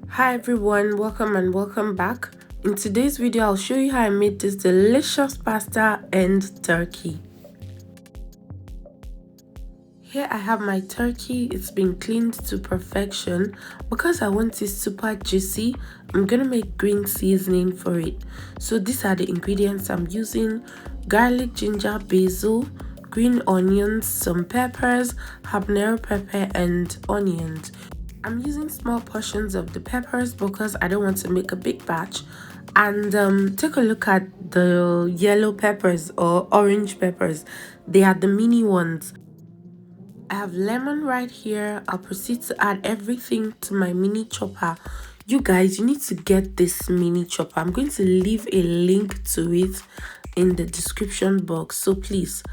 Hi everyone, welcome and welcome back. In today's video, I'll show you how I made this delicious pasta and turkey. Here I have my turkey. It's been cleaned to perfection. Because I want it super juicy, I'm gonna make green seasoning for it. So these are the ingredients I'm using: garlic, ginger, basil, green onions, some peppers, habanero pepper, and onions. I'm using small portions of the peppers because I don't want to make a big batch. And take a look at the yellow peppers or orange peppers. They are the mini ones. I have lemon right here. I'll proceed to add everything to my mini chopper. You guys, you need to get this mini chopper. I'm going to leave a link to it in the description box. So please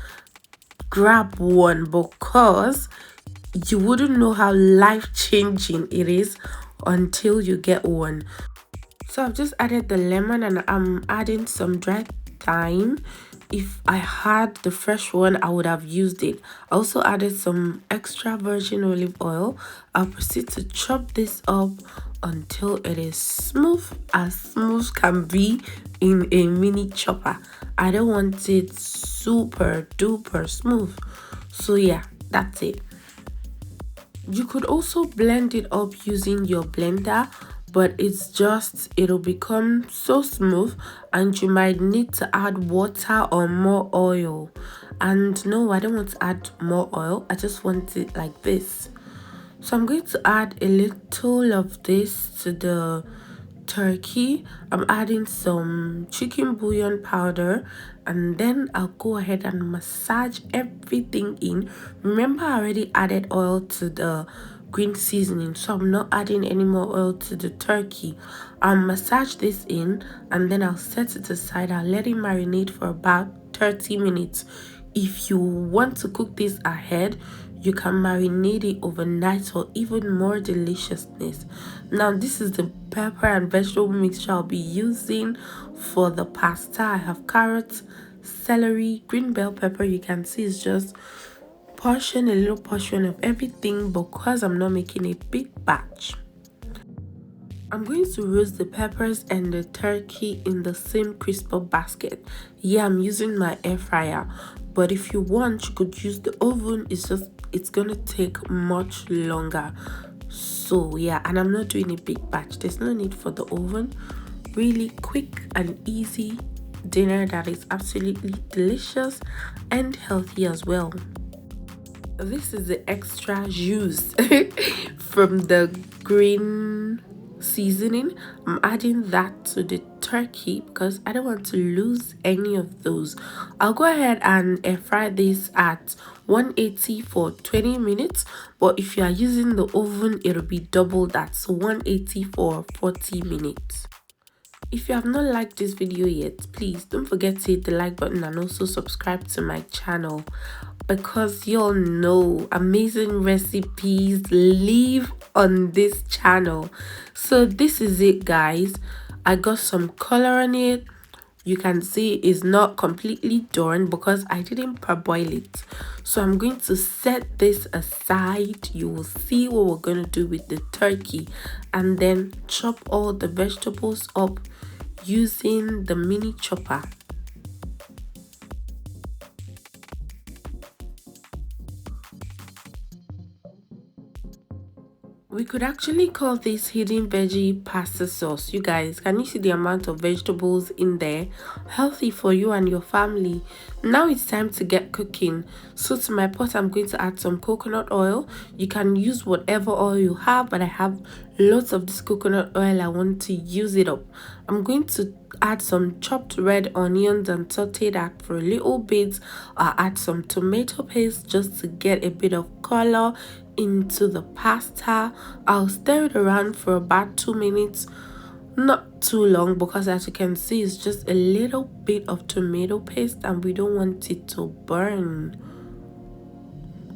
grab one because you wouldn't know how life-changing it is until you get one. So I've just added the lemon and I'm adding some dried thyme. If I had the fresh one, I would have used it. I also added some extra virgin olive oil. I'll proceed to chop this up until it is smooth as smooth can be in a mini chopper. I don't want it super duper smooth. So yeah, that's it. You could also blend it up using your blender, but it'll become so smooth and you might need to add water or more oil. And no, I don't want to add more oil. I just want it like this. So I'm going to add a little of this to the turkey. I'm adding some chicken bouillon powder, and then I'll go ahead and massage everything in. Remember, I already added oil to the green seasoning, so I'm not adding any more oil to the turkey. I'll massage this in and then I'll set it aside. I'll let it marinate for about 30 minutes. If you want to cook this ahead, you can marinate it overnight for even more deliciousness. Now this is the pepper and vegetable mixture I'll be using for the pasta. I have carrots, celery, green bell pepper. You can see it's just a little portion of everything because I'm not making a big batch. I'm going to roast the peppers and the turkey in the same crisper basket. Yeah, I'm using my air fryer, but if you want, you could use the oven. It's gonna take much longer. So yeah, and I'm not doing a big batch. There's no need for the oven. Really quick and easy dinner that is absolutely delicious and healthy as well. This is the extra juice from the green seasoning. I'm adding that to the turkey because I don't want to lose any of those. I'll go ahead and air fry this at 180 for 20 minutes, but if you are using the oven, it'll be double that, so 180 for 40 minutes. If you have not liked this video yet, please don't forget to hit the like button and also subscribe to my channel because you'll know amazing recipes live on this channel. So this is it, guys. I got some color on it. You can see it's not completely done because I didn't parboil it. So I'm going to set this aside. You will see what we're going to do with the turkey and then chop all the vegetables up using the mini chopper. We could actually call this hidden veggie pasta sauce. You guys, can you see the amount of vegetables in there? Healthy for you and your family. Now it's time to get cooking. So to my pot, I'm going to add some coconut oil. You can use whatever oil you have, but I have lots of this coconut oil. I want to use it up. I'm going to add some chopped red onions and saute that for a little bit. I'll add some tomato paste just to get a bit of color into the pasta. I'll stir it around for about 2 minutes, not too long, because as you can see it's just a little bit of tomato paste and we don't want it to burn.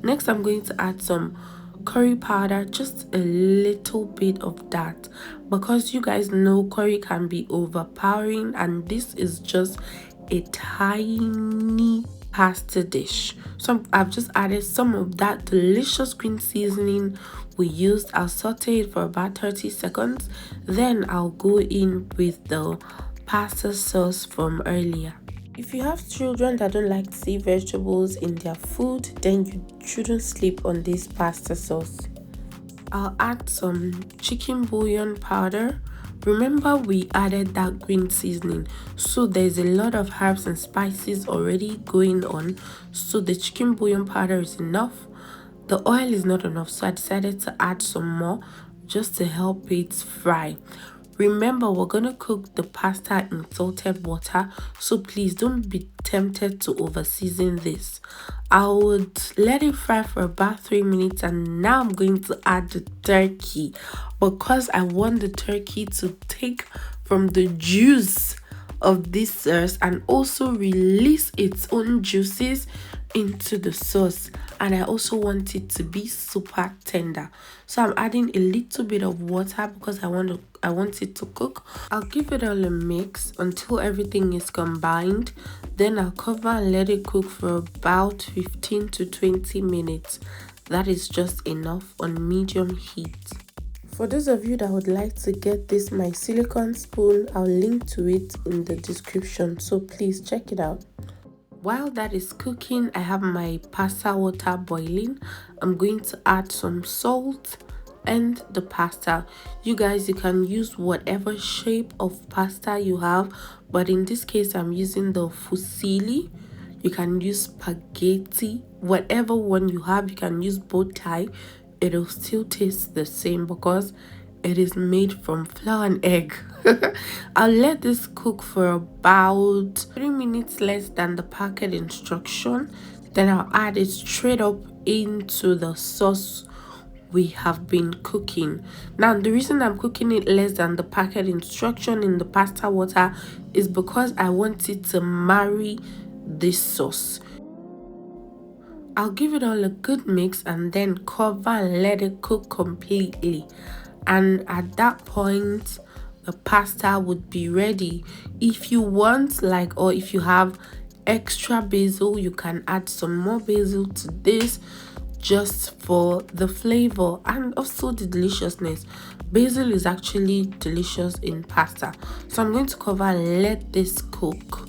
Next, I'm going to add some curry powder, just a little bit of that, because you guys know curry can be overpowering and this is just a tiny pasta dish. So I've just added some of that delicious green seasoning we used. I'll saute it for about 30 seconds. Then I'll go in with the pasta sauce from earlier. If you have children that don't like to see vegetables in their food, then you shouldn't sleep on this pasta sauce. I'll add some chicken bouillon powder. Remember, we added that green seasoning, so there's a lot of herbs and spices already going on, so the chicken bouillon powder is enough. The oil is not enough, so I decided to add some more just to help it fry. Remember, we're gonna cook the pasta in salted water, so please don't be tempted to over season this. I would let it fry for about 3 minutes, and now I'm going to add the turkey because I want the turkey to take from the juice of this sauce and also release its own juices into the sauce, and I also want it to be super tender, so I'm adding a little bit of water because I want it to cook. I'll give it all a mix until everything is combined. Then I'll cover and let it cook for about 15 to 20 minutes. That is just enough on medium heat. For those of you that would like to get this my silicone spoon, I'll link to it in the description, so please check it out. While that is cooking, I have my pasta water boiling. I'm going to add some salt and the pasta. You guys, you can use whatever shape of pasta you have, but in this case I'm using the fusilli. You can use spaghetti, whatever one you have. You can use both type. It'll still taste the same because it is made from flour and egg. I'll let this cook for about 3 minutes less than the packet instruction. Then I'll add it straight up into the sauce we have been cooking. Now, the reason I'm cooking it less than the packet instruction in the pasta water is because I want it to marry this sauce. I'll give it all a good mix and then cover and let it cook completely. And at that point, the pasta would be ready. If you want, or if you have extra basil, you can add some more basil to this just for the flavor and also the deliciousness. Basil is actually delicious in pasta. So I'm going to cover and let this cook,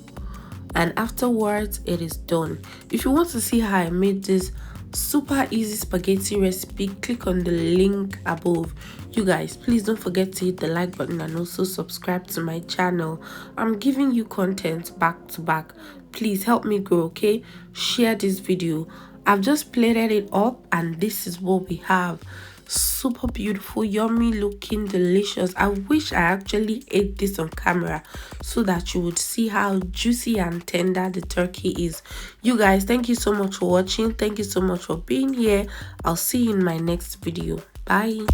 and afterwards it is done. If you want to see how I made this super easy spaghetti recipe, click on the link above. You guys, please don't forget to hit the like button and also subscribe to my channel. I'm giving you content back to back. Please help me grow, okay? Share this video. I've just plated it up and this is what we have. Super beautiful, yummy looking, delicious. I wish I actually ate this on camera so that you would see how juicy and tender the turkey is. You guys, thank you so much for watching. Thank you so much for being here. I'll see you in my next video. Bye.